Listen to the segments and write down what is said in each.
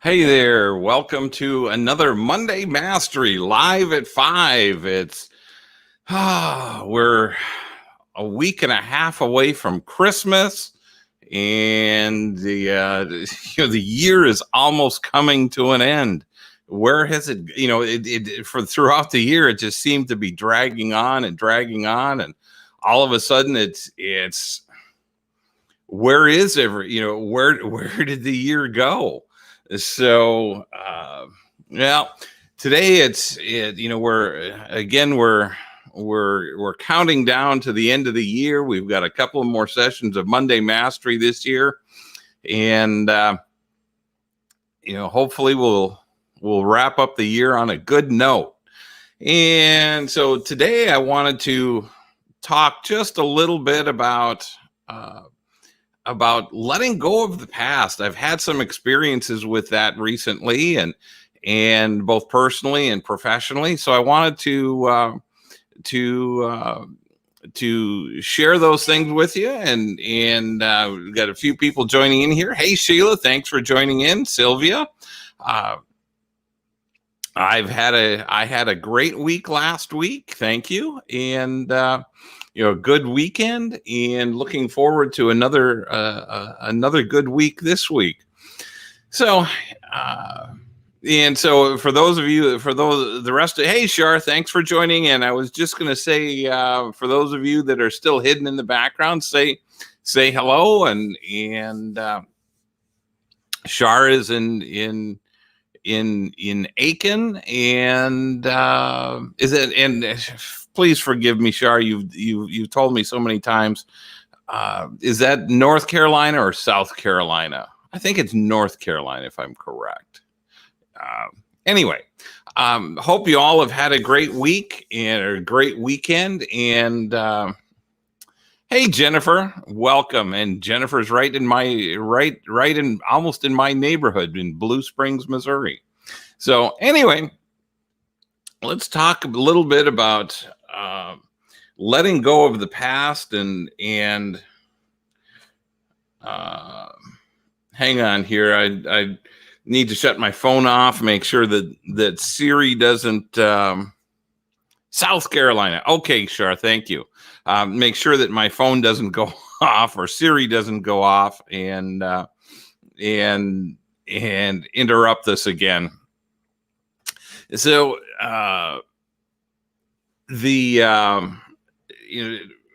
Hey there, welcome to another Monday Mastery live at 5. We're a week and a half away from Christmas, and the year is almost coming to an end. Where has it, for throughout the year, it just seemed to be dragging on, and all of a sudden it's where is where did the year go? So, well, today we're counting down to the end of the year. We've got a couple of more sessions of Monday Mastery this year, and hopefully we'll wrap up the year on a good note. And so today I wanted to talk just a little bit about letting go of the past. I've had some experiences with that recently, and both personally and professionally. So I wanted to share those things with you, and we've got a few people joining in here. Hey Sheila, thanks for joining in. Sylvia, I had a great week last week. Thank you, and good weekend, and looking forward to another good week this week. So, for those of you, hey Shar, thanks for joining in. I was just going to say, for those of you that are still hidden in the background, say hello, and Shar is in Aiken, and please forgive me, Shar. You've told me so many times. Is that North Carolina or South Carolina? I think it's North Carolina, if I'm correct. Anyway, hope you all have had a great week and a great weekend. And hey, Jennifer, welcome. And Jennifer's right in almost in my neighborhood in Blue Springs, Missouri. So anyway, let's talk a little bit about letting go of the past, and hang on here. I need to shut my phone off, make sure that Siri doesn't. South Carolina. Okay, Shar, thank you. Make sure that my phone doesn't go off or Siri doesn't go off and interrupt this again. So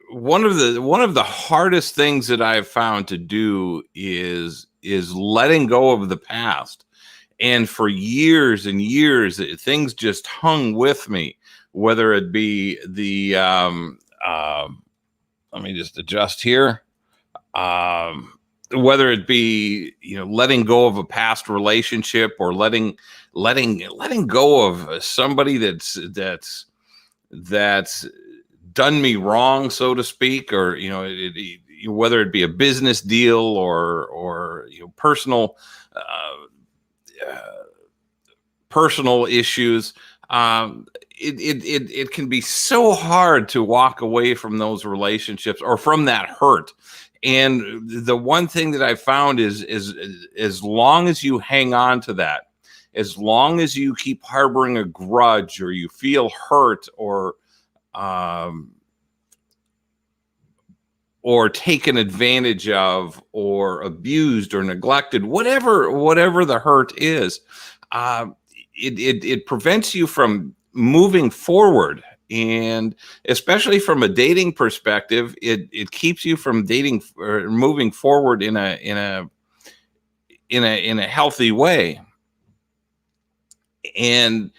one of the hardest things that I've found to do is letting go of the past. And for years and years, things just hung with me, whether it be the let me just adjust here. Whether it be, letting go of a past relationship, or letting go of somebody that's done me wrong, so to speak, or whether it be a business deal or personal issues. It can be so hard to walk away from those relationships or from that hurt. And the one thing that I found is as long as you hang on to that, as long as you keep harboring a grudge, or you feel hurt, or taken advantage of, or abused, or neglected, whatever the hurt is, it prevents you from moving forward. And especially from a dating perspective, it keeps you from dating or moving forward in a healthy way. And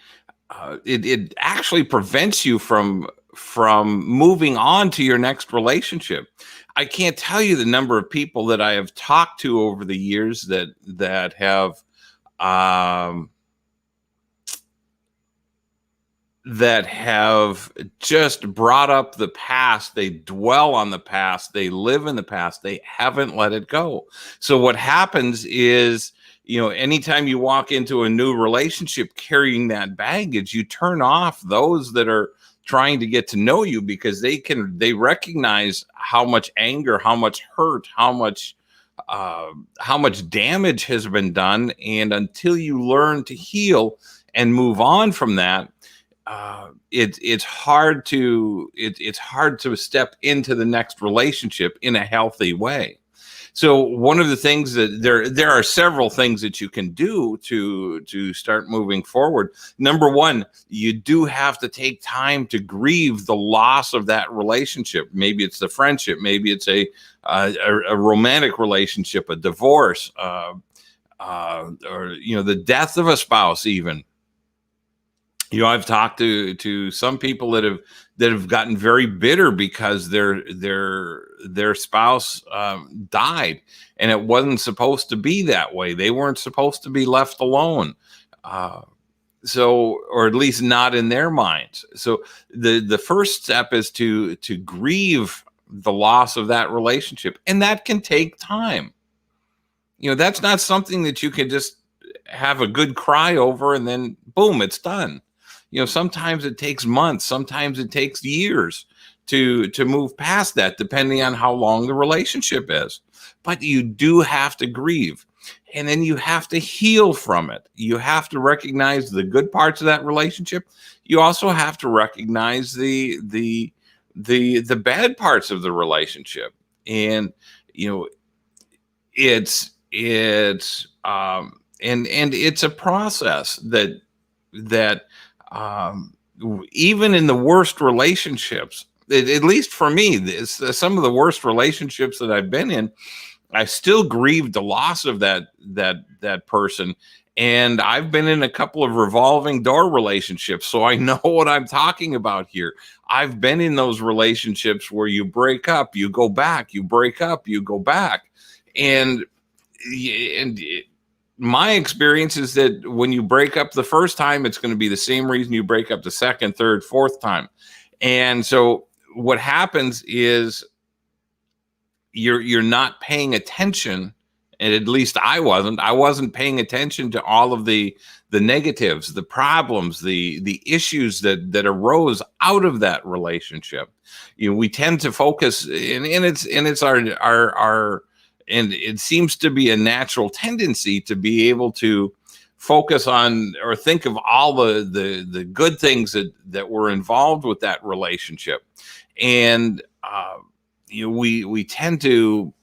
it actually prevents you from moving on to your next relationship. I can't tell you the number of people that I have talked to over the years that have just brought up the past. They dwell on the past. They live in the past. They haven't let it go. So what happens is, anytime you walk into a new relationship carrying that baggage, you turn off those that are trying to get to know you, because they recognize how much anger, how much hurt, how much how much damage has been done, and until you learn to heal and move on from that, it's hard to it's hard to step into the next relationship in a healthy way. So one of the things that there are several things that you can do to start moving forward. Number one, you do have to take time to grieve the loss of that relationship. Maybe it's the friendship, maybe it's a romantic relationship, a divorce, or the death of a spouse, even. I've talked to some people that have gotten very bitter because their spouse died, and it wasn't supposed to be that way. They weren't supposed to be left alone, or at least not in their minds. So the first step is to grieve the loss of that relationship, and that can take time. That's not something that you can just have a good cry over and then boom, it's done. Sometimes it takes months, sometimes it takes years to move past that, depending on how long the relationship is. But you do have to grieve, and then you have to heal from it. You have to recognize the good parts of that relationship. You also have to recognize the bad parts of the relationship. And it's a process that even in the worst relationships, at least for me, some of the worst relationships that I've been in, I still grieved the loss of that person. And I've been in a couple of revolving door relationships, so I know what I'm talking about here. I've been in those relationships where you break up, you go back, you break up, you go back. And my experience is that when you break up the first time, it's going to be the same reason you break up the second, third, fourth time. And so what happens is you're not paying attention, and at least I wasn't paying attention to all of the negatives, the problems, the issues that arose out of that relationship. We tend to focus, and it's our and it seems to be a natural tendency to be able to focus on or think of all the good things that were involved with that relationship. And we tend to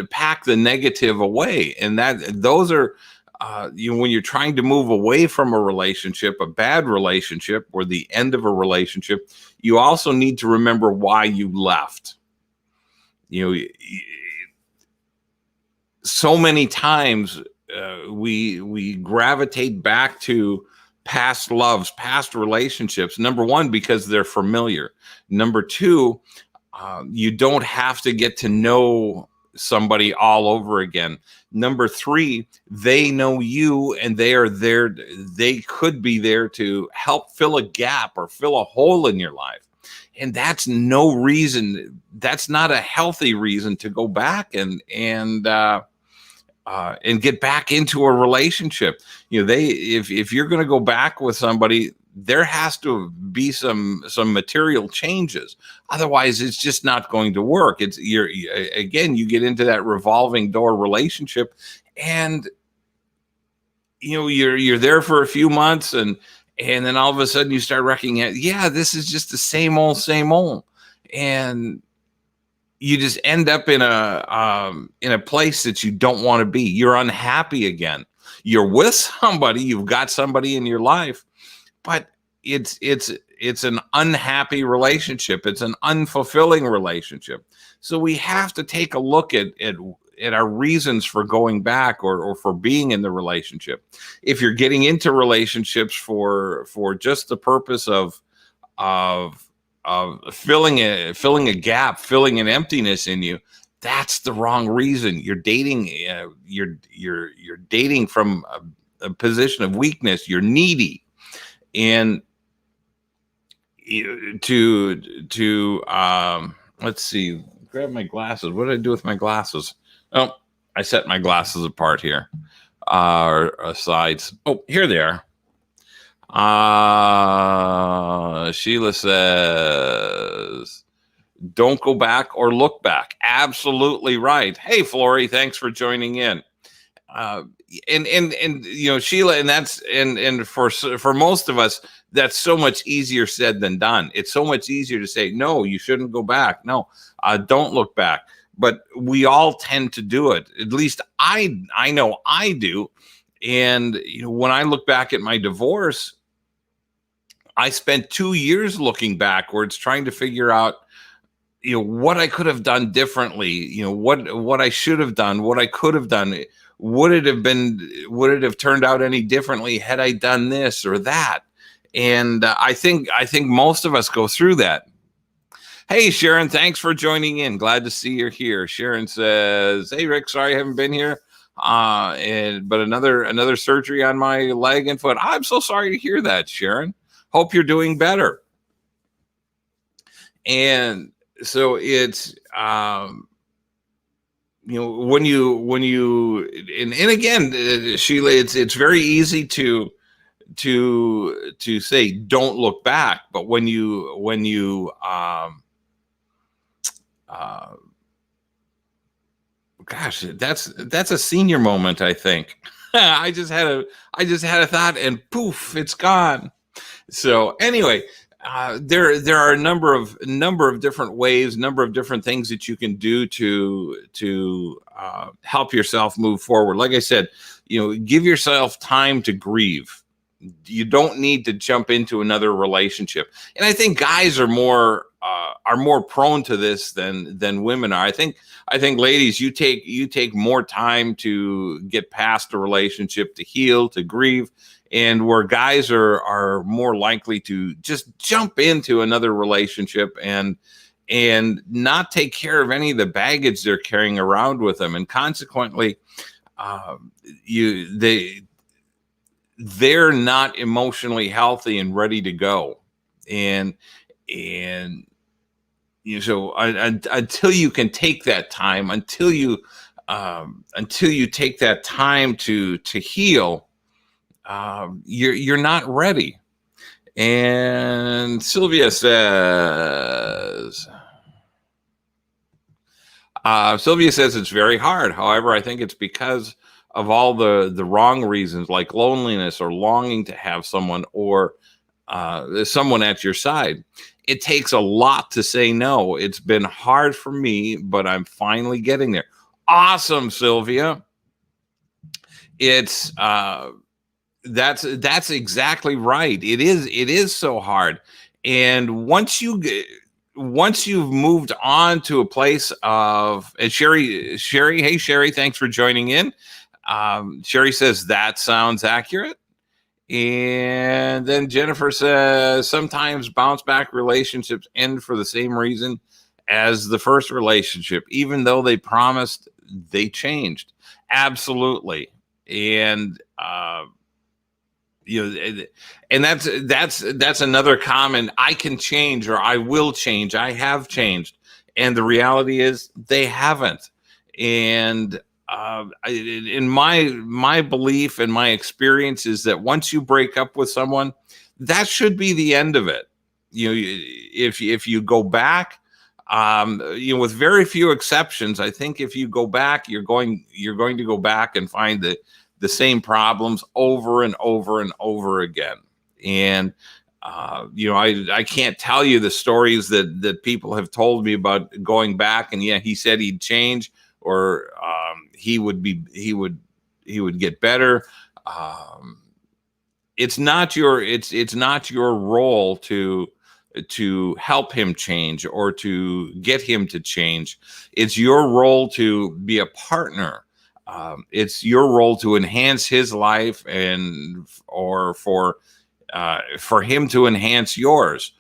pack the negative away, and those are when you're trying to move away from a relationship, a bad relationship, or the end of a relationship, you also need to remember why you left. So many times we gravitate back to past loves, past relationships. Number one, because they're familiar. Number two, you don't have to get to know somebody all over again. Number three, they know you, and they are there. They could be there to help fill a gap or fill a hole in your life. And that's no reason. That's not a healthy reason to go back and get back into a relationship. If you're going to go back with somebody, there has to be some material changes. Otherwise, it's just not going to work. You get into that revolving door relationship, and you're there for a few months, and then all of a sudden you start recognizing, yeah, this is just the same old, and you just end up in a place that you don't want to be. You're unhappy again. You're with somebody, you've got somebody in your life, but it's an unhappy relationship. It's an unfulfilling relationship. So we have to take a look at our reasons for going back or for being in the relationship. If you're getting into relationships for just the purpose of filling a gap, filling an emptiness in you, that's the wrong reason. You're dating. You're dating from a position of weakness. You're needy, and let's see. Grab my glasses. What did I do with my glasses? Oh, I set my glasses apart here, or sides. Oh, here they are. Sheila says, Don't go back or look back. Absolutely right. Hey, Flory, thanks for joining in. Uh, and Sheila, and that's and for most of us, that's so much easier said than done. It's so much easier to say no, you shouldn't go back. No, don't look back. But we all tend to do it. At least I know I do. And when I look back at my divorce, I spent 2 years looking backwards, trying to figure out what I could have done differently, what I should have done, what I could have done. Would it have turned out any differently had I done this or that? And I think most of us go through that. Hey, Sharon, thanks for joining in. Glad to see you're here. Sharon says, hey, Rick, sorry I haven't been here. But another surgery on my leg and foot. I'm so sorry to hear that, Sharon. Hope you're doing better. And so it's, when you and again, Sheila, it's very easy to say don't look back, but when you gosh, that's a senior moment, I think. I just had a thought and poof, it's gone. So anyway, there are a number of different ways, number of different things that you can do to help yourself move forward. Like I said, give yourself time to grieve. You don't need to jump into another relationship. And I think guys are more prone to this than women are. I think ladies, you take more time to get past a relationship, to heal, to grieve. And where guys are more likely to just jump into another relationship and not take care of any of the baggage they're carrying around with them, and consequently, they're not emotionally healthy and ready to go, and so until you can take that time, until you take that time to heal. You're not ready. And Sylvia says, it's very hard. However, I think it's because of all the wrong reasons, like loneliness or longing to have someone or someone at your side. It takes a lot to say no. It's been hard for me, but I'm finally getting there. Awesome, Sylvia. It's that's exactly right. It is so hard. And once you've moved on to a place of, and Sherry, hey Sherry, thanks for joining in. Sherry says that sounds accurate. And then Jennifer says sometimes bounce back relationships end for the same reason as the first relationship, even though they promised they changed. Absolutely. And and that's another common, I can change or I will change, I have changed. And the reality is they haven't. And in my belief and my experience is that once you break up with someone, that should be the end of it. If you go back, with very few exceptions, I think if you go back, you're going to go back and find the same problems over and over and over again. And I can't tell you the stories that people have told me about going back and he said he'd change, or he would get better. It's not your role to help him change or to get him to change. It's your role to be a partner. It's your role to enhance his life or for him to enhance yours.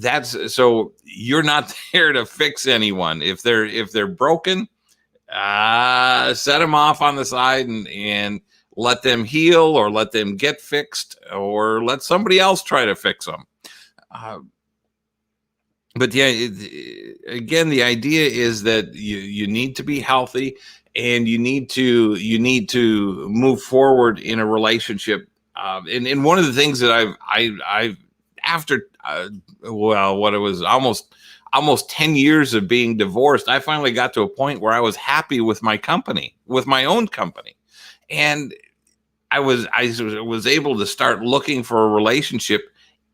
So you're not there to fix anyone. If they're broken, set them off on the side and let them heal, or let them get fixed, or let somebody else try to fix them. But yeah, again, the idea is that you need to be healthy, and you need to move forward in a relationship. And one of the things that I've after what it was almost 10 years of being divorced, I finally got to a point where I was happy with my company, with my own company. And I was able to start looking for a relationship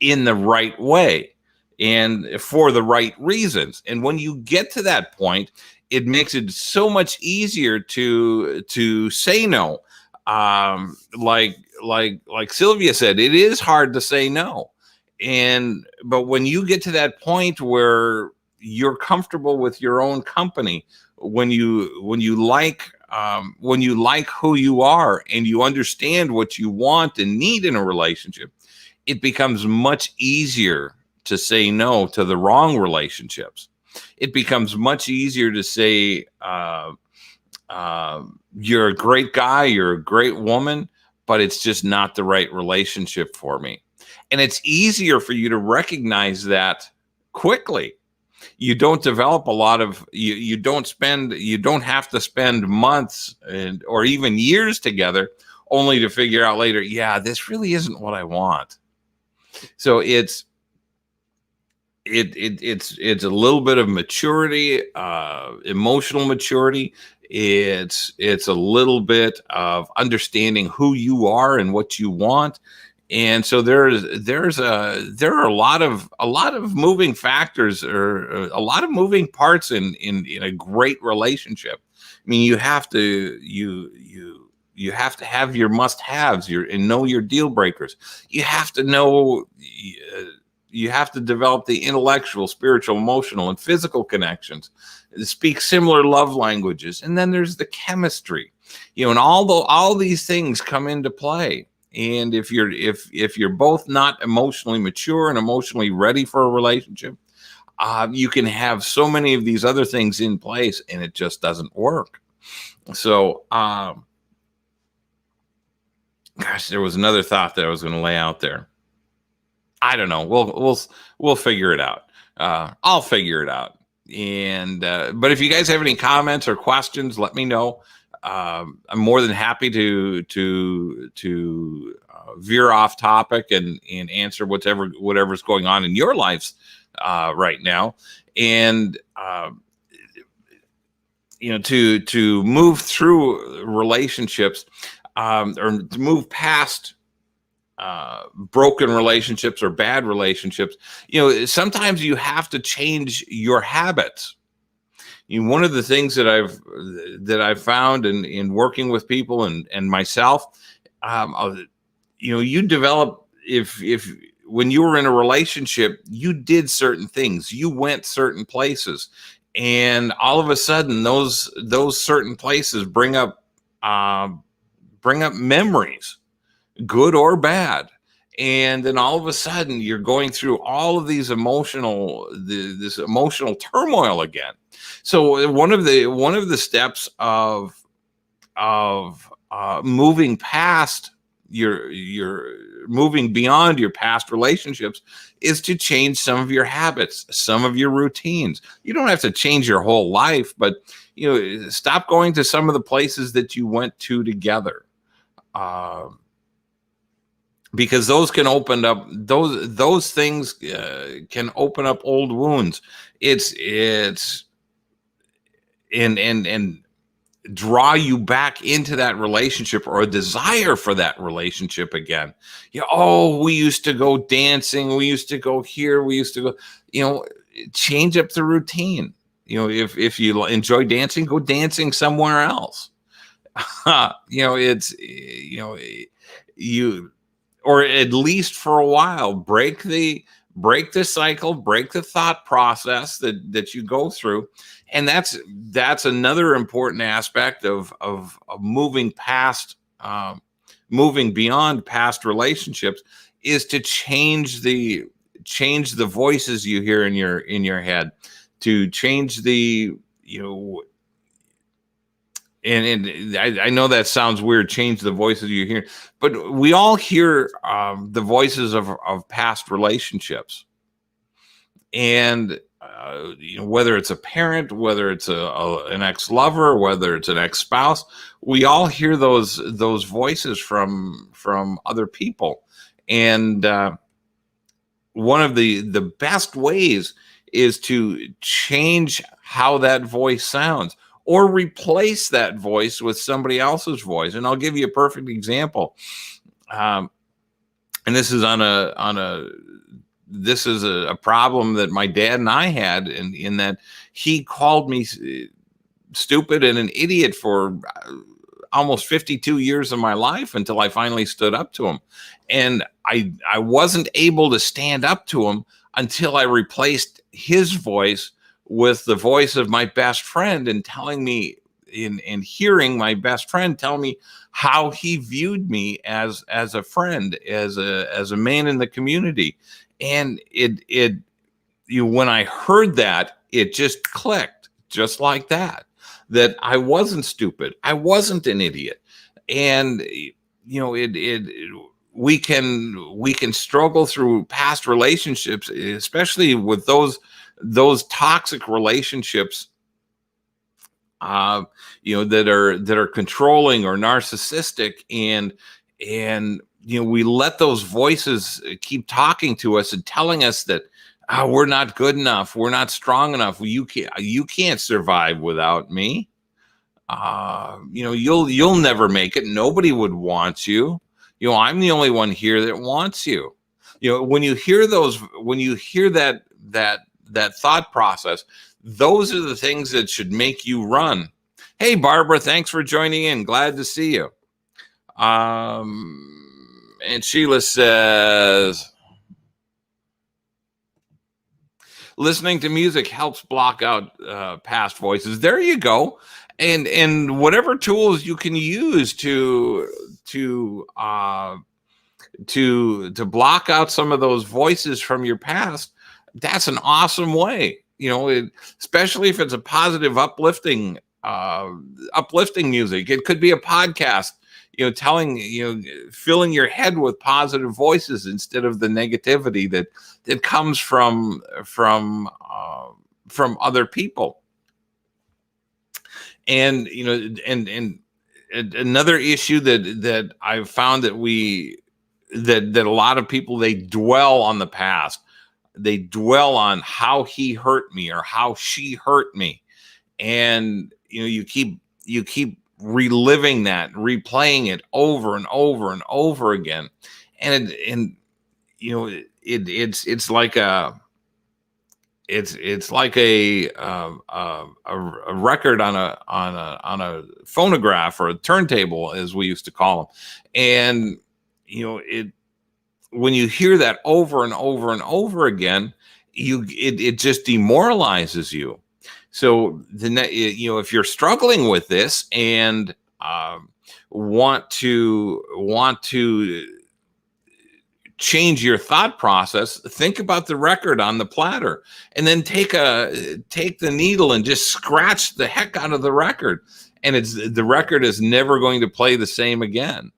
in the right way and for the right reasons. And when you get to that point, it makes it so much easier to say no. Like Sylvia said, it is hard to say no. But when you get to that point where you're comfortable with your own company, when you like who you are and you understand what you want and need in a relationship, it becomes much easier to say no to the wrong relationships. It becomes much easier to say, you're a great guy, you're a great woman, but it's just not the right relationship for me. And it's easier for you to recognize that quickly. You don't develop a lot of you don't have to spend months or even years together only to figure out later, yeah, this really isn't what I want. So it's a little bit of maturity, emotional maturity. It's a little bit of understanding who you are and what you want. And so there are a lot of moving factors, or a lot of moving parts in a great relationship. I mean, you have to have your must-haves, and know your deal breakers. You have to know, you have to develop the intellectual, spiritual, emotional, and physical connections, speak similar love languages, and then there's the chemistry, and all these things come into play. And if you're both not emotionally mature and emotionally ready for a relationship, you can have so many of these other things in place, and it just doesn't work. So, gosh, there was another thought that I was going to lay out there. I don't know. We'll figure it out. I'll figure it out. And but if you guys have any comments or questions, let me know. I'm more than happy to veer off topic and answer whatever's going on in your lives right now, and to move through relationships, or to move past broken relationships or bad relationships. Sometimes you have to change your habits. One of the things that I've found in working with people and myself, you develop, if when you were in a relationship, you did certain things, you went certain places, and all of a sudden those certain places bring up memories, good or bad. And then all of a sudden you're going through all of these this emotional turmoil again. So one of the steps of moving past your moving beyond your past relationships is to change some of your habits, some of your routines. You don't have to change your whole life, but stop going to some of the places that you went to together. Because those can open up those things can open up old wounds. It's and draw you back into that relationship, or a desire for that relationship again. We used to go dancing, we used to go here, we used to go, change up the routine. If you enjoy dancing, go dancing somewhere else. Or at least for a while, break the cycle, break the thought process that you go through. And that's another important aspect of moving past, moving beyond past relationships, is to change the voices you hear in your head, to change the, and I know that sounds weird, change the voices you hear, but we all hear the voices of past relationships. And whether it's a parent, whether it's an ex-lover, whether it's an ex-spouse, we all hear those voices from other people. And one of the best ways is to change how that voice sounds or replace that voice with somebody else's voice. And I'll give you a perfect example. And this is this is a problem that my dad and I had in that he called me stupid and an idiot for almost 52 years of my life until I finally stood up to him. And I wasn't able to stand up to him until I replaced his voice with the voice of my best friend, and telling me in hearing my best friend tell me how he viewed me as a friend, as a man in the community. And when I heard that, it just clicked just like that I wasn't stupid. I wasn't an idiot. And we can struggle through past relationships, especially with those toxic relationships, that are controlling or narcissistic, and we let those voices keep talking to us and telling us that we're not good enough, we're not strong enough, you can't survive without me. You'll never make it. Nobody would want you. I'm the only one here that wants you. When you hear that thought process, those are the things that should make you run. Hey, Barbara, thanks for joining in. Glad to see you. And Sheila says, listening to music helps block out past voices. There you go. And whatever tools you can use to block out some of those voices from your past, that's an awesome way. Especially if it's a positive, uplifting music. It could be a podcast, filling your head with positive voices instead of the negativity that comes from other people. And and another issue that I've found that a lot of people, they dwell on the past. They dwell on how he hurt me or how she hurt me, and you keep reliving that, replaying it over and over and over again, and it's like a record on a phonograph, or a turntable, as we used to call them. And when you hear that over and over and over again, it just demoralizes you. So if you're struggling with this and want to change your thought process, think about the record on the platter, and then take the needle and just scratch the heck out of the record, and the record is never going to play the same again.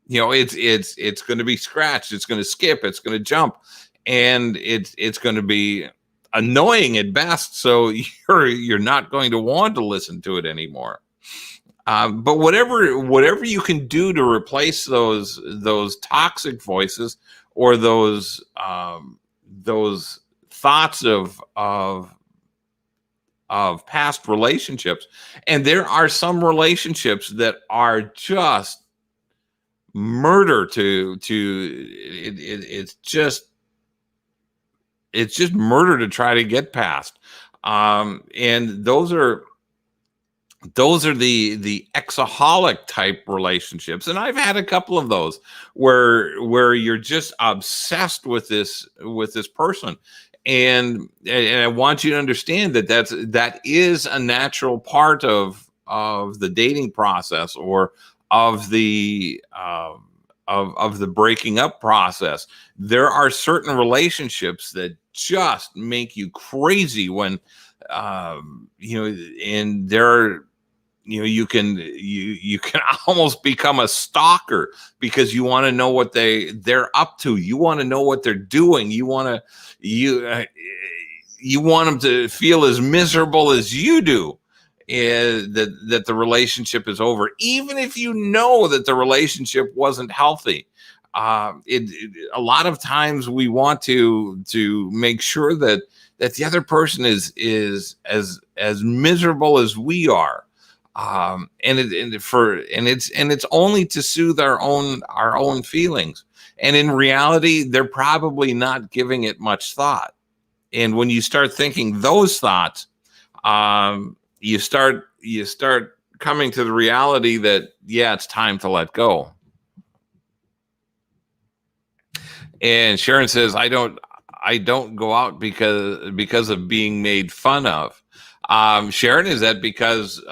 It's going to be scratched, it's going to skip, it's going to jump, and it's going to be annoying at best. So you're not going to want to listen to it anymore. But whatever you can do to replace those toxic voices, or those thoughts of past relationships. And there are some relationships that are just murder it's just murder to try to get past. And those are the exaholic type relationships. And I've had a couple of those where you're just obsessed with this person. And I want you to understand that is a natural part of the dating process, or of the breaking up process. There are certain relationships that just make you crazy when and there you can almost become a stalker, because you want to know what they're up to. You want to know what they're doing. You want them to feel as miserable as you do, that the relationship is over, even if you know that the relationship wasn't healthy. A lot of times we want to make sure that that the other person is as miserable as we are, and it's only to soothe our own feelings. And in reality, they're probably not giving it much thought. And when you start thinking those thoughts, you start coming to the reality that, yeah, it's time to let go. And Sharon says, I don't go out because of being made fun of. Sharon, is that because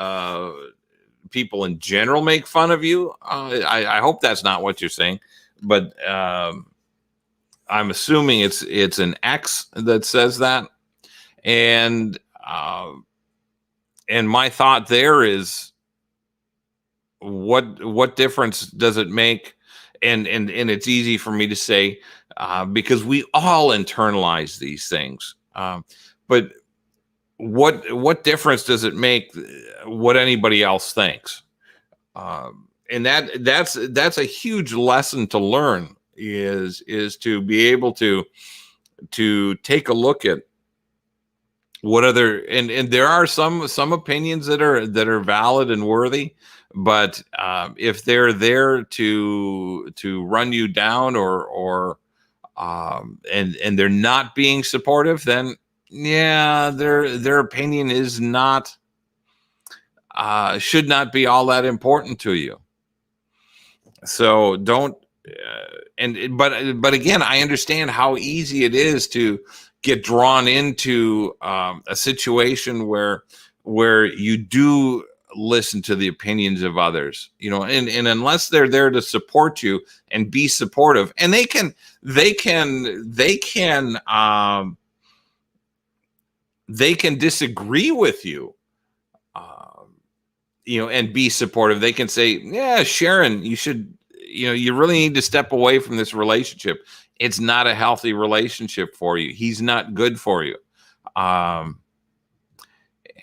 people in general make fun of you? I hope that's not what you're saying, but I'm assuming it's an ex that says that. And and my thought there is, what difference does it make? And it's easy for me to say, because we all internalize these things. But what difference does it make what anybody else thinks? And that's a huge lesson to learn, is to be able to take a look at what other, and there are some opinions that are valid and worthy, but if they're there to run you down, and they're not being supportive, then yeah, their opinion is not, should not be all that important to you. So don't, but again, I understand how easy it is to get drawn into a situation where you do listen to the opinions of others, and unless they're there to support you and be supportive, and they can disagree with you, and be supportive. They can say, yeah, Sharon, you really need to step away from this relationship. It's not a healthy relationship for you. He's not good for you.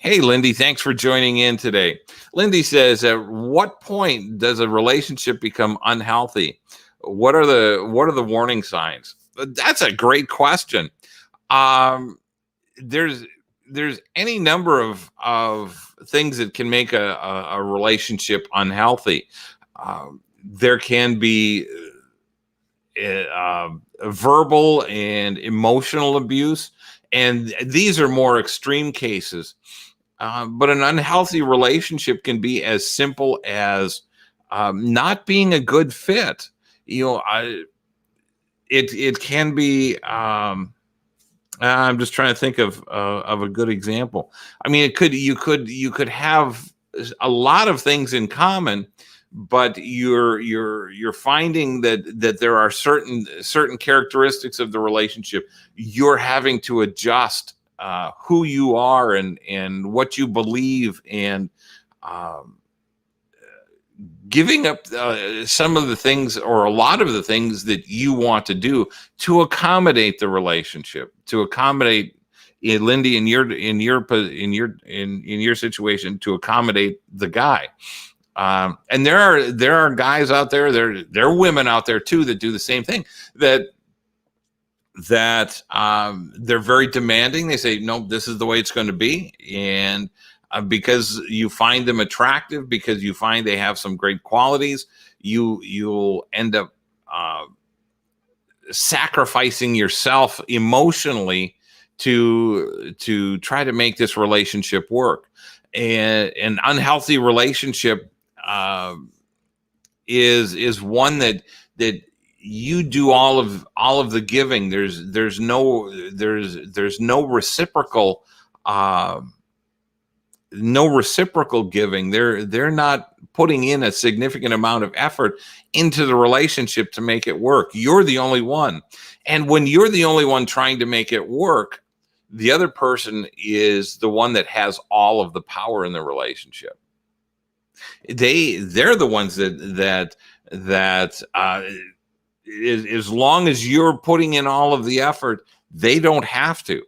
Hey, Lindy, thanks for joining in today. Lindy says, at what point does a relationship become unhealthy? What are the warning signs? That's a great question. There's any number of things that can make a relationship unhealthy. There can be verbal and emotional abuse, and these are more extreme cases. But an unhealthy relationship can be as simple as not being a good fit. It can be. I'm just trying to think of a good example. I mean, you could have a lot of things in common, but you're finding that there are certain characteristics of the relationship you're having to adjust, who you are and what you believe, and giving up some of the things, or a lot of the things that you want to do to accommodate the relationship, to accommodate Lindy in your situation, to accommodate the guy. And there are guys out there, there are women out there too that do the same thing, that they're very demanding. They say, no, this is the way it's going to be. And because you find them attractive, because you find they have some great qualities, you'll end up sacrificing yourself emotionally to try to make this relationship work. And an unhealthy relationship is one that you do all of the giving. There's no reciprocal giving. They're not putting in a significant amount of effort into the relationship to make it work. You're the only one. And when you're the only one trying to make it work, the other person is the one that has all of the power in the relationship. They're the ones that as long as you're putting in all of the effort, they don't have to.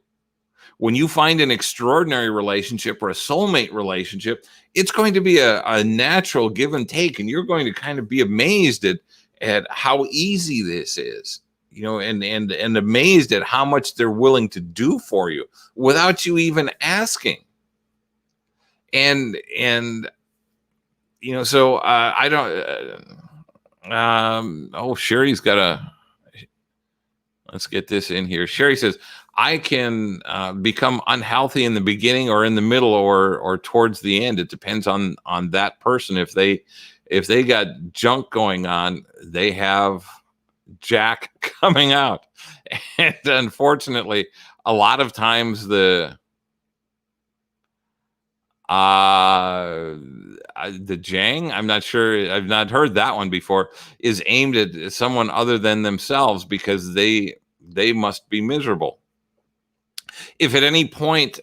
When you find an extraordinary relationship or a soulmate relationship, it's going to be a natural give and take, and you're going to kind of be amazed at how easy this is. and amazed at how much they're willing to do for you without you even asking. And so I don't. Oh, Sherry's got let's get this in here. Sherry says, I can become unhealthy in the beginning or in the middle or towards the end. It depends on that person. If they got junk going on, they have Jack coming out. And unfortunately, a lot of times the Jang, I'm not sure, I've not heard that one before, is aimed at someone other than themselves because they must be miserable. If at any point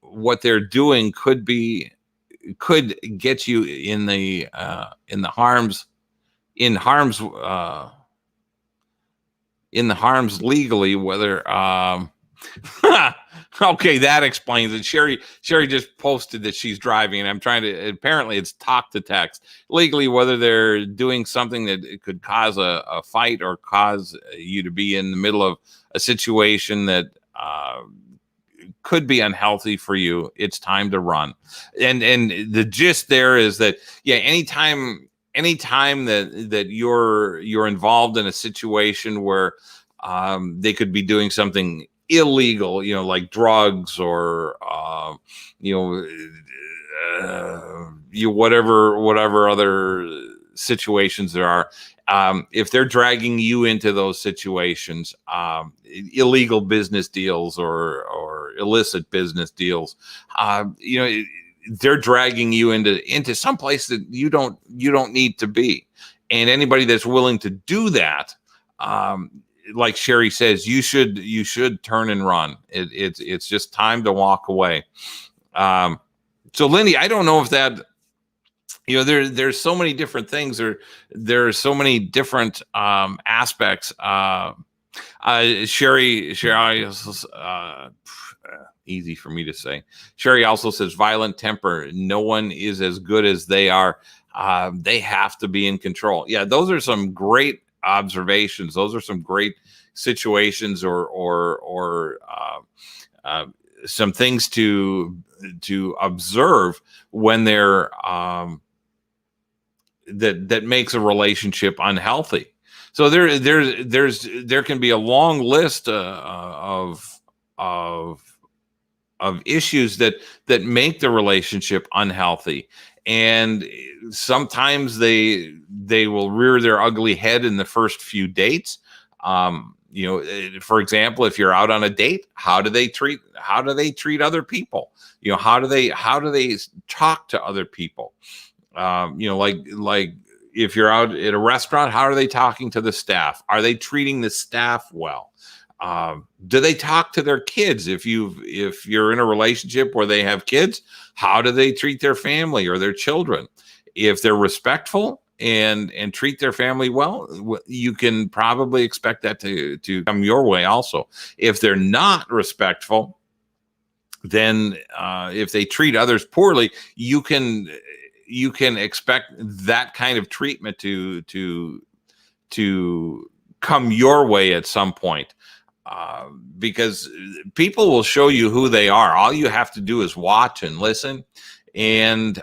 what they're doing could get you in the harm's legally, whether okay, that explains it. Sherry just posted that she's driving, and I'm trying to. Apparently, it's talk to text legally, whether they're doing something that could cause a fight or cause you to be in the middle of a situation that could be unhealthy for you. It's time to run. And the gist there is that anytime that you're involved in a situation where they could be doing something illegal, like drugs or whatever other situations there are, if they're dragging you into those situations, illegal business deals or illicit business deals, they're dragging you into some place that you don't need to be. And anybody that's willing to do that, like Sherry says, you should turn and run. It's just time to walk away. So Lindy, I don't know if that, there's so many different things, there are so many different aspects. Sherry, easy for me to say. Sherry also says violent temper. No one is as good as they are. They have to be in control. Yeah, those are some great observations. Those are some great situations or some things to observe when they're that makes a relationship unhealthy. So there can be a long list of issues that make the relationship unhealthy, and sometimes they will rear their ugly head in the first few dates. For example, if you're out on a date, how do they treat other people? How do they talk to other people? Like if you're out at a restaurant, how are they talking to the staff? Are they treating the staff well? Do they talk to their kids? If you're in a relationship where they have kids, how do they treat their family or their children? If they're respectful and treat their family well, you can probably expect that to come your way also. If they're not respectful, then if they treat others poorly, you can expect that kind of treatment to come your way at some point. Because people will show you who they are. All you have to do is watch and listen. And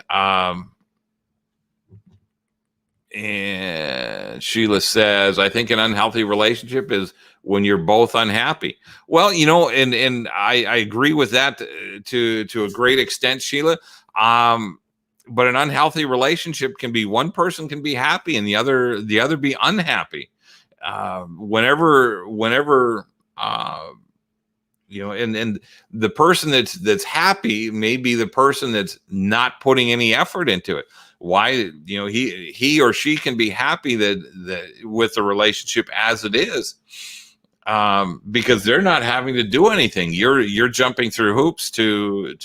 Sheila says, I think an unhealthy relationship is when you're both unhappy. Well, and I agree with that to a great extent, Sheila. But an unhealthy relationship can be one person can be happy and the other be unhappy. Whenever and the person that's happy may be the person that's not putting any effort into it. Why, he or she can be happy that with the relationship as it is, because they're not having to do anything. You're jumping through hoops to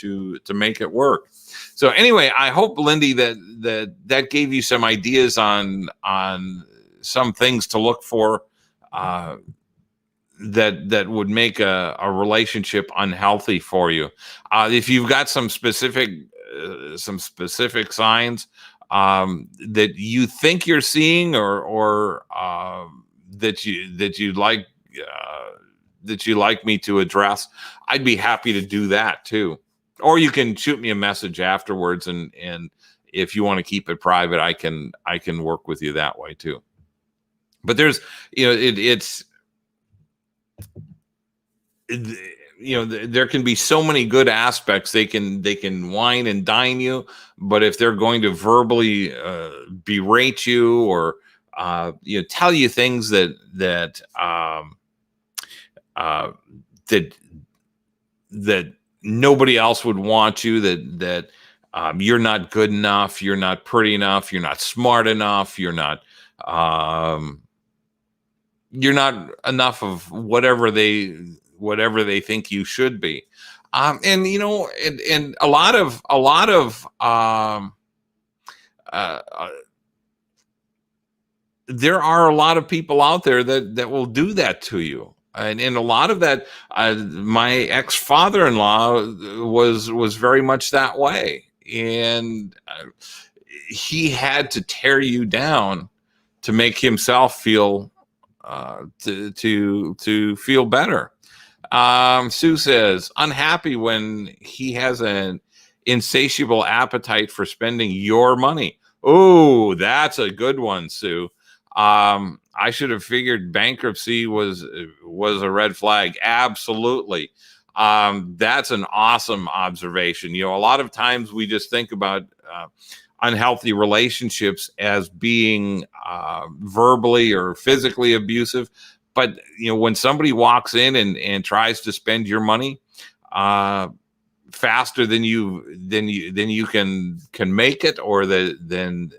make it work. So anyway, I hope, Lindy, that gave you some ideas on some things to look for that would make a relationship unhealthy for you. If you've got some specific signs that you think you're seeing or that you'd like that you like me to address, I'd be happy to do that too. Or you can shoot me a message afterwards, and if you want to keep it private, I can work with you that way too. But there's, it's there can be so many good aspects. They can wine and dine you, but if they're going to verbally berate you, or tell you things that nobody else would want you, that you're not good enough, you're not pretty enough, you're not smart enough, you're not enough of whatever they think you should be. And a lot of there are a lot of people out there that will do that to you. And a lot of that, my ex-father-in-law was very much that way. And he had to tear you down to make himself feel to feel better. Sue says, unhappy when he has an insatiable appetite for spending your money. Oh, that's a good one, Sue. I should have figured bankruptcy was a red flag. Absolutely. That's an awesome observation. A lot of times we just think about unhealthy relationships as being verbally or physically abusive. But when somebody walks in and tries to spend your money faster than you can make it, or then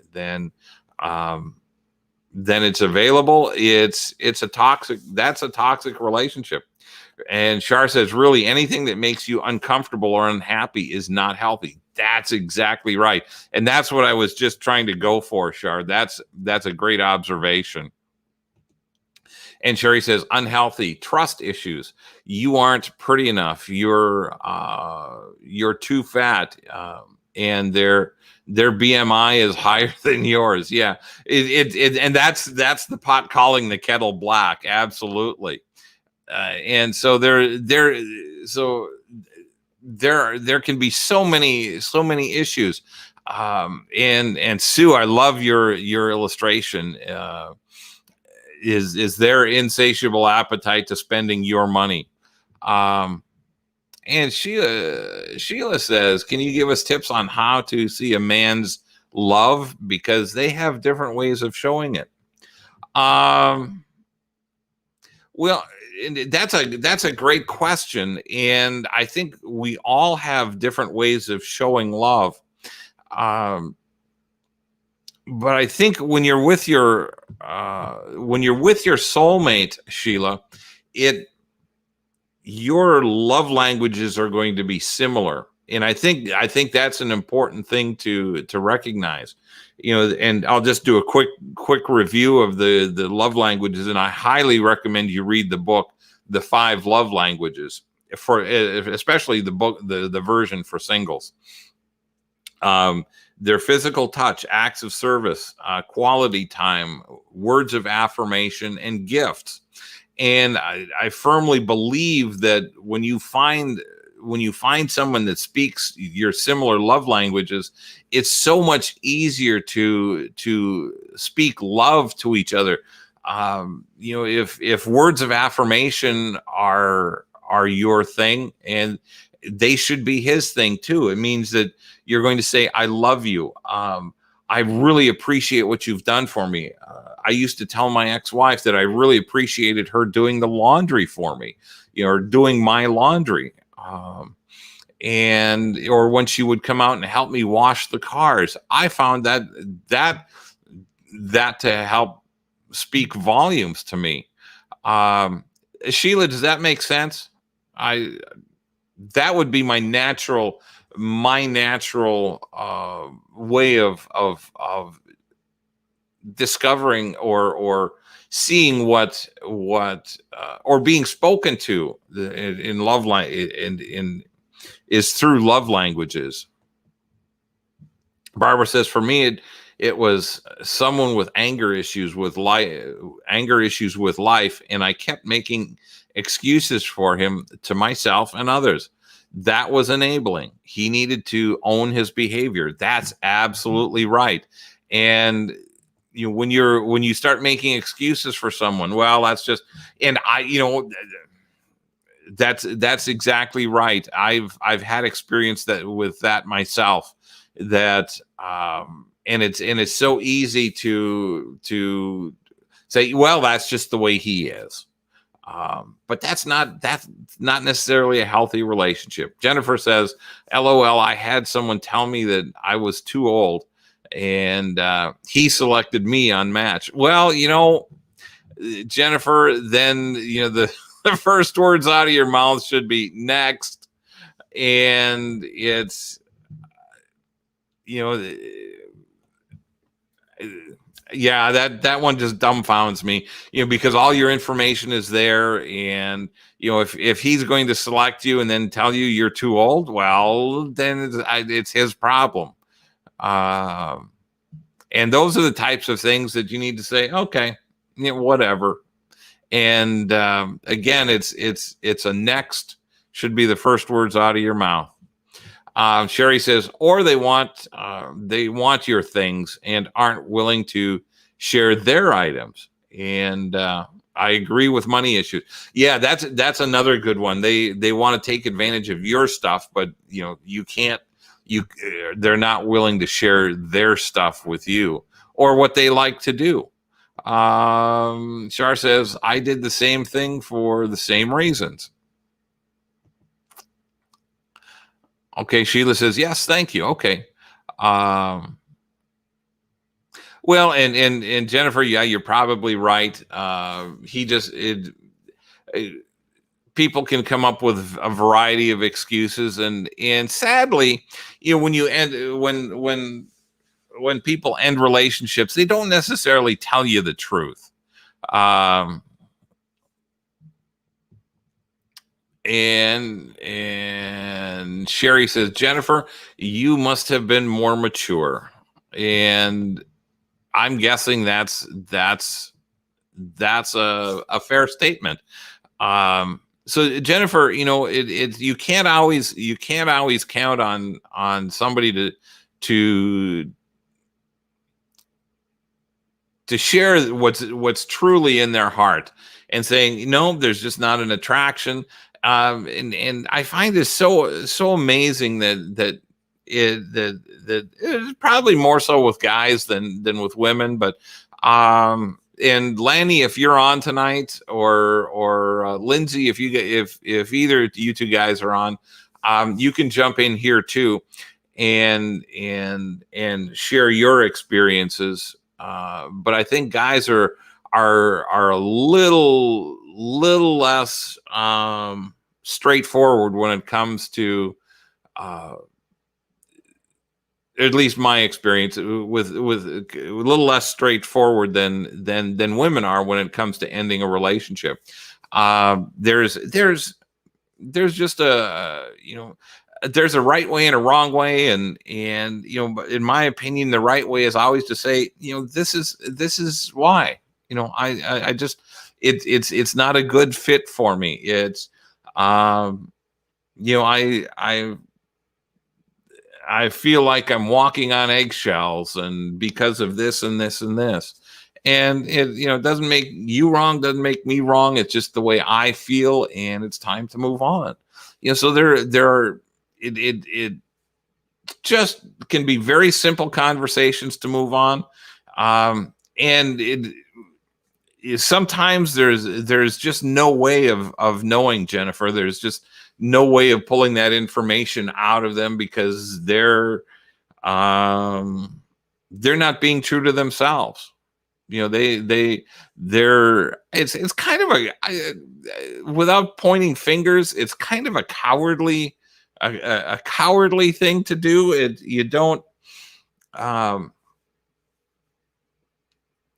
it's available, that's a toxic relationship. And Shar says, really, anything that makes you uncomfortable or unhappy is not healthy. That's exactly right. And that's what I was just trying to go for, Shar. That's a great observation. And Sherry says, unhealthy trust issues. You aren't pretty enough. You're too fat, and their BMI is higher than yours. Yeah, and that's the pot calling the kettle black. Absolutely. And so there can be so many issues. And Sue, I love your illustration. Is their insatiable appetite to spending your money. And Sheila says, can you give us tips on how to see a man's love? Because they have different ways of showing it. Well, that's a great question. And I think we all have different ways of showing love. But I think when you're with your soulmate, Sheila, your love languages are going to be similar, and I think that's an important thing to recognize. And I'll just do a quick review of the love languages, and I highly recommend you read the book, The 5 Love Languages, for especially the book, the version for singles. Their physical touch, acts of service, quality time, words of affirmation, and gifts. And I firmly believe that when you find someone that speaks your similar love languages, it's so much easier to speak love to each other. If words of affirmation are your thing, and they should be his thing too. It means that you're going to say, I love you. I really appreciate what you've done for me. I used to tell my ex-wife that I really appreciated her doing the laundry for me, or doing my laundry. Or when she would come out and help me wash the cars. I found that to help speak volumes to me. Sheila, does that make sense? That would be my natural way of discovering or seeing what or being spoken to in love is through love languages. Barbara says, for me, it was someone with anger issues with life, and I kept making excuses for him to myself and others. That was enabling. He needed to own his behavior. That's absolutely right. And when you start making excuses for someone, well, that's just, and that's exactly right. I've had experience that with that myself. That and it's so easy to say, well, that's just the way he is. But that's not necessarily a healthy relationship. Jennifer says, "LOL, I had someone tell me that I was too old, and he selected me on Match." Well, Jennifer, then the first words out of your mouth should be next, and it's yeah, that one just dumbfounds me, because all your information is there, and if he's going to select you and then tell you you're too old, well, then it's his problem. And those are the types of things that you need to say, okay, whatever. And again, it's a next should be the first words out of your mouth. Sherry says, or they want your things and aren't willing to share their items. And I agree with money issues. Yeah, that's another good one. They want to take advantage of your stuff, but you can't. They're not willing to share their stuff with you or what they like to do. Shar says, I did the same thing for the same reasons. Okay, Sheila says, yes, thank you. Okay. Well, and Jennifer, yeah, you're probably right. People can come up with a variety of excuses, and sadly, when people end relationships, they don't necessarily tell you the truth. And Sherry says, Jennifer, you must have been more mature. And I'm guessing that's a fair statement. So Jennifer, you can't always count on somebody to share what's truly in their heart, and saying, no, there's just not an attraction. And I find this so amazing that it's probably more so with guys than with women. But and Lanny, if you're on tonight, or Lindsay, if either of you two guys are on, you can jump in here too, and share your experiences. But I think guys are a little less straightforward when it comes to at least my experience with a little less straightforward than women are when it comes to ending a relationship. There's just there's a right way and a wrong way, and in my opinion, the right way is always to say, this is why. I just it's not a good fit for me. It's I feel like I'm walking on eggshells, and because of this and this and this, and it doesn't make you wrong, doesn't make me wrong. It's just the way I feel, and it's time to move on. So there are it just can be very simple conversations to move on, and sometimes there's just no way of knowing, Jennifer. There's just no way of pulling that information out of them, because they're not being true to themselves. They're it's kind of without pointing fingers, it's kind of a cowardly thing to do. You don't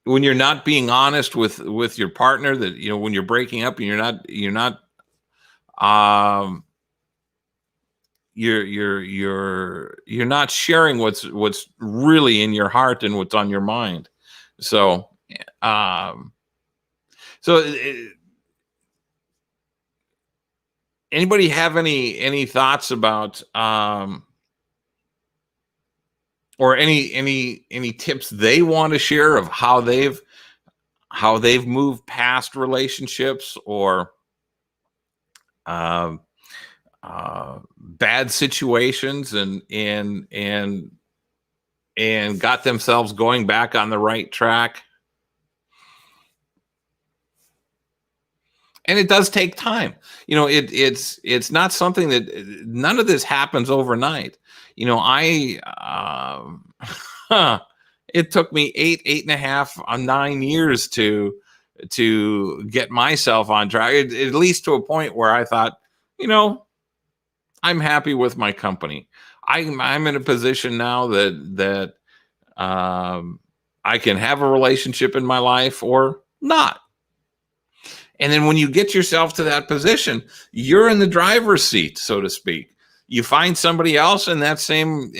when you're not being honest with your partner, that when you're breaking up and you're not you're not sharing what's really in your heart and what's on your mind. So um so anybody have any thoughts about or any tips they want to share of how they've moved past relationships or um bad situations and got themselves going back on the right track. And it does take time. It's not something that none of this happens overnight. I it took me 8.5, 9 years to get myself on track, at least to a point where I thought, you know, I'm happy with my company. I'm in a position now that I can have a relationship in my life or not. And then when you get yourself to that position, you're in the driver's seat, so to speak. You find somebody else in that same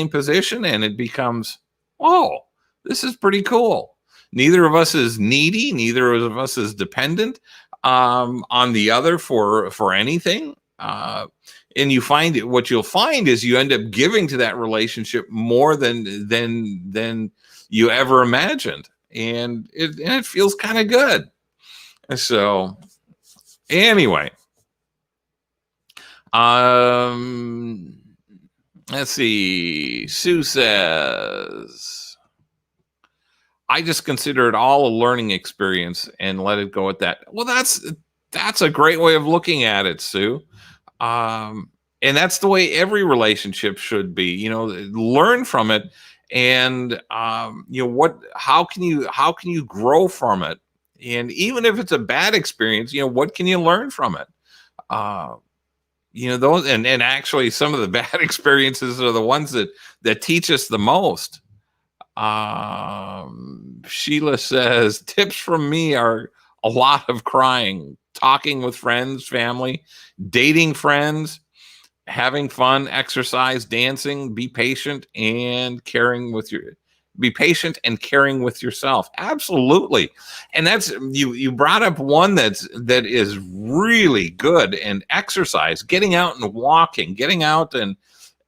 position, and it becomes, oh, this is pretty cool. Neither of us is needy. Neither of us is dependent on the other for anything. And what you'll find is you end up giving to that relationship more than you ever imagined, and it feels kind of good. So anyway, let's see. Sue says, I just consider it all a learning experience and let it go at that. Well, that's a great way of looking at it, Sue. And that's the way every relationship should be. Learn from it, and how can you grow from it? And even if it's a bad experience, what can you learn from it? Those and actually some of the bad experiences are the ones that teach us the most. Sheila says, tips from me are a lot of crying, talking with friends, family, dating friends, having fun, exercise, dancing, be patient and caring with yourself. Absolutely. And that's you brought up one that is really good, and exercise, getting out and walking, getting out and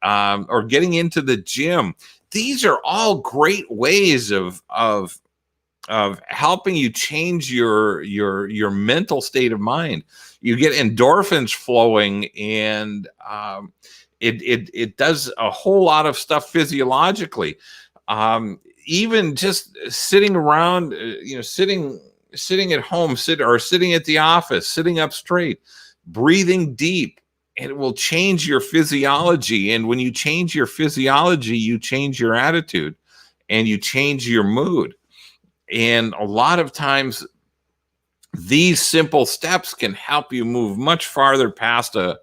or getting into the gym. These are all great ways of helping you change your mental state of mind. You get endorphins flowing, and it does a whole lot of stuff physiologically. Even just sitting around, sitting at home, sitting at the office, sitting up straight, breathing deep, and it will change your physiology. And when you change your physiology, you change your attitude and you change your mood. And a lot of times these simple steps can help you move much farther past a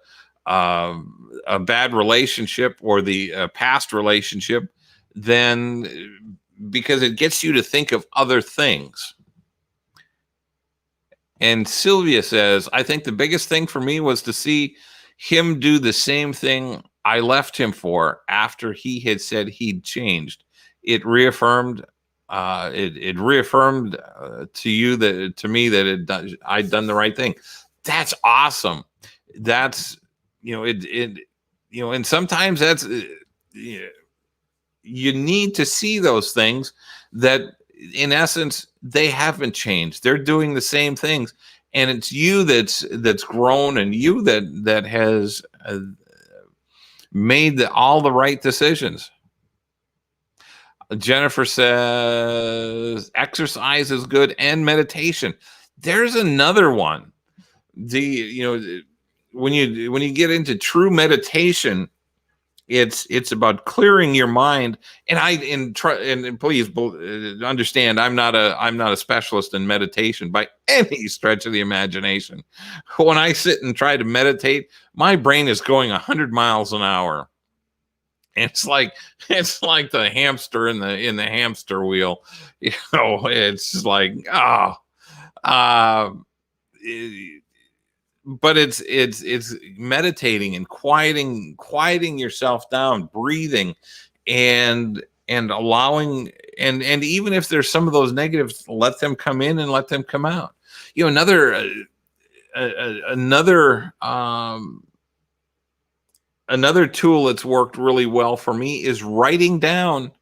bad relationship or the past relationship, than because it gets you to think of other things. And Sylvia says, I think the biggest thing for me was to see him do the same thing I left him for after he had said he'd changed. It reaffirmed to me that I'd done the right thing. That's awesome. That's, and sometimes that's, you need to see those things that in essence they haven't changed. They're doing the same things, and it's you that's grown, and you that has made all the right decisions. Jennifer says exercise is good, and meditation. There's another one. When you get into true meditation, it's about clearing your mind. And please understand, I'm not a specialist in meditation by any stretch of the imagination. When I sit and try to meditate, my brain is going 100 miles an hour. It's like the hamster in the hamster wheel. It's like, but it's meditating and quieting yourself down, breathing, and allowing, and even if there's some of those negatives, let them come in and let them come out. You know, another another tool that's worked really well for me is writing down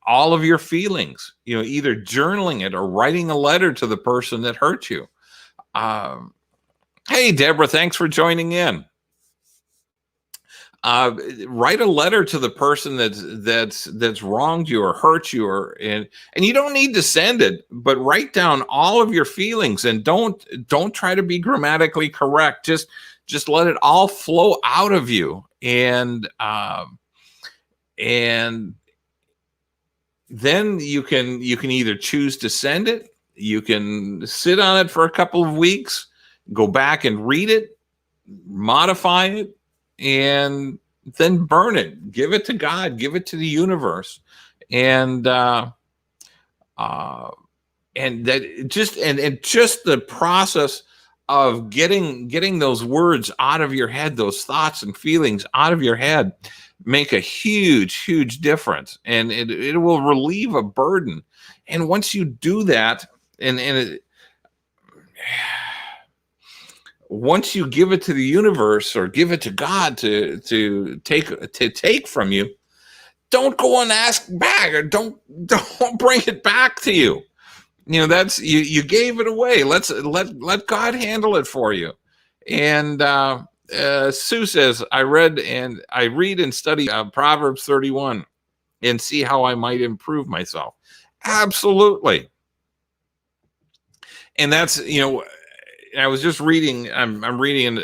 all of your feelings, you know, either journaling it or writing a letter to the person that hurt you. um, Hey, Deborah, thanks for joining in. Uh, Write a letter to the person that's wronged you or hurt you, or and you don't need to send it, but write down all of your feelings, and don't try to be grammatically correct. Just let it all flow out of you, and then you can either choose to send it, you can sit on it for a couple of weeks, go back and read it, modify it, and then burn it. Give it to God. Give it to the universe, and uh, and that just and just the process of getting those words out of your head, those thoughts and feelings out of your head, make a huge difference, and it will relieve a burden. And once you do that, and once you give it to the universe or give it to God to take from you, don't go and ask back, or don't bring it back to you. You know, that's you gave it away. Let God handle it for you. And Sue says, I read and study Proverbs 31 and see how I might improve myself. Absolutely. And that's, you know, I was just reading. I'm reading.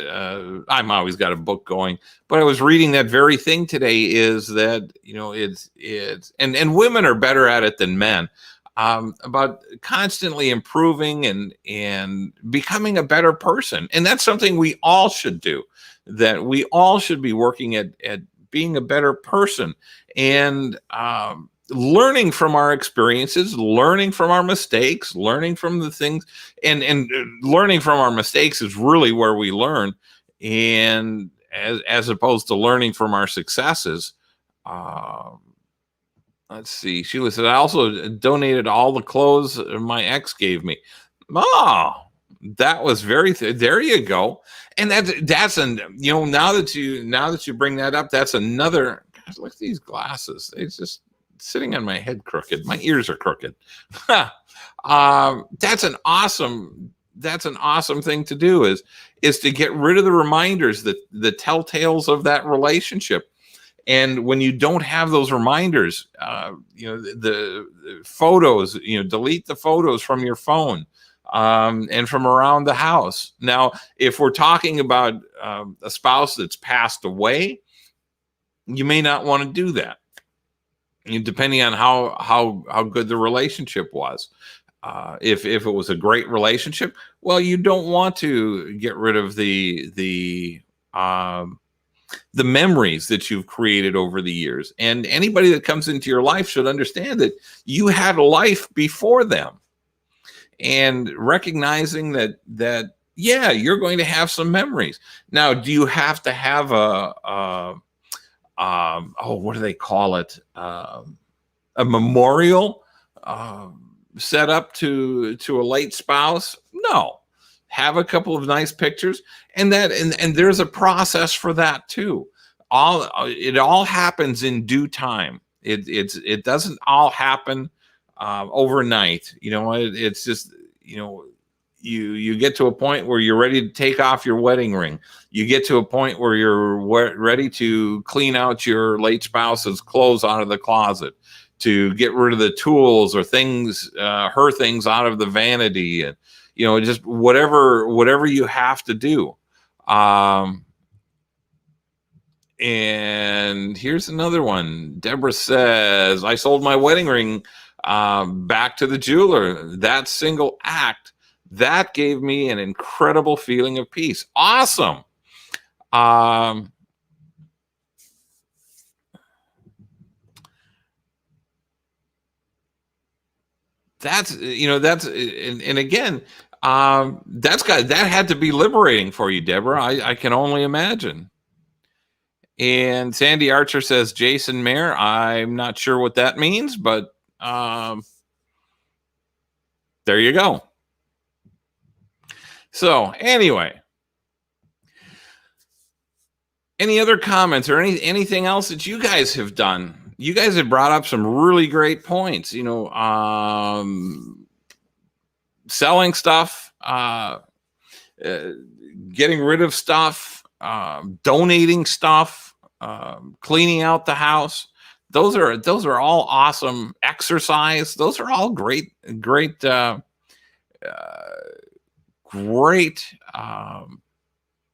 I'm always got a book going, but I was reading that very thing today. Is that, you know, it's and women are better at it than men, about constantly improving and becoming a better person, and that's something we all should do. That we all should be working at being a better person, and learning from our experiences, learning from our mistakes, learning from the things, and learning from our mistakes is really where we learn, and as opposed to learning from our successes. Uh, let's see. Sheila said, I also donated all the clothes my ex gave me. Oh, that was there you go. And that's an, you know, now that you bring that up, that's another. Gosh, look at these glasses. It's just sitting on my head crooked. My ears are crooked. That's an awesome thing to do, is to get rid of the reminders, that the telltales of that relationship. And when you don't have those reminders, you know, the photos, you know, delete the photos from your phone, and from around the house. Now, if we're talking about a spouse that's passed away, you may not want to do that, depending on how good the relationship was. If it was a great relationship, well, you don't want to get rid of the memories that you've created over the years. And anybody that comes into your life should understand that you had a life before them, and recognizing that yeah, you're going to have some memories. Now, do you have to have oh, what do they call it? A memorial set up to a late spouse? No. Have a couple of nice pictures, and there's a process for that too. It all happens in due time. It doesn't all happen overnight. You know, it's just, you know, you get to a point where you're ready to take off your wedding ring. You get to a point where you're ready to clean out your late spouse's clothes out of the closet, to get rid of the tools or things, her things out of the vanity, and, you know, just whatever you have to do. And here's another one. Deborah says, I sold my wedding ring back to the jeweler. That single act, that gave me an incredible feeling of peace. Awesome. That's, you know, that's, and again, That had to be liberating for you, Deborah. I can only imagine. And Sandy Archer says Jason Mayer. I'm not sure what that means, but there you go. So anyway, any other comments or anything else that you guys have done? You guys have brought up some really great points. Selling stuff, getting rid of stuff, donating stuff, cleaning out the house. Those are all awesome. Exercise. Those are all great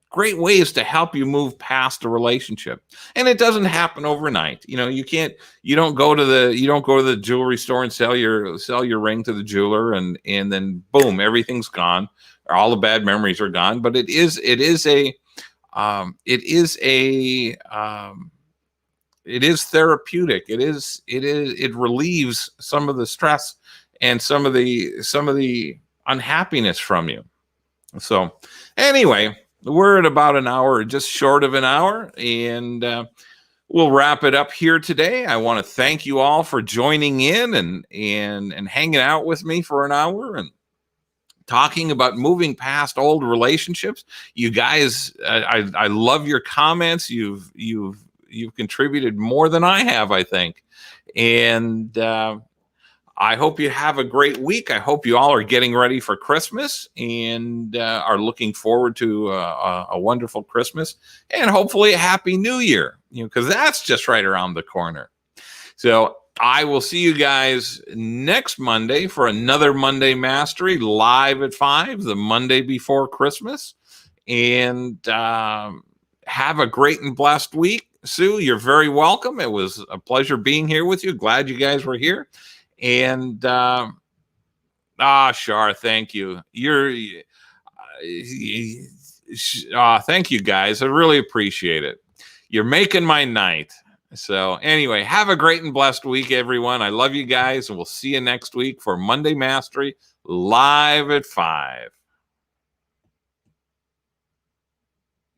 great ways to help you move past a relationship. And it doesn't happen overnight. You don't go to the jewelry store and sell your ring to the jeweler and then boom, everything's gone. All the bad memories are gone. But it is therapeutic. It relieves some of the stress and some of the unhappiness from you. So anyway, we're at about an hour, just short of an hour, and we'll wrap it up here today. I want to thank you all for joining in and hanging out with me for an hour and talking about moving past old relationships. You guys, I love your comments. You've contributed more than I have, I think, and I hope you have a great week. I hope you all are getting ready for Christmas and are looking forward to a wonderful Christmas and hopefully a happy New Year, because that's just right around the corner. So I will see you guys next Monday for another Monday Mastery live at 5, the Monday before Christmas. And have a great and blessed week. Sue, you're very welcome. It was a pleasure being here with you. Glad you guys were here. And Shar, thank you. Thank you guys. I really appreciate it. You're making my night. So anyway, have a great and blessed week, everyone. I love you guys, and we'll see you next week for Monday Mastery live at 5.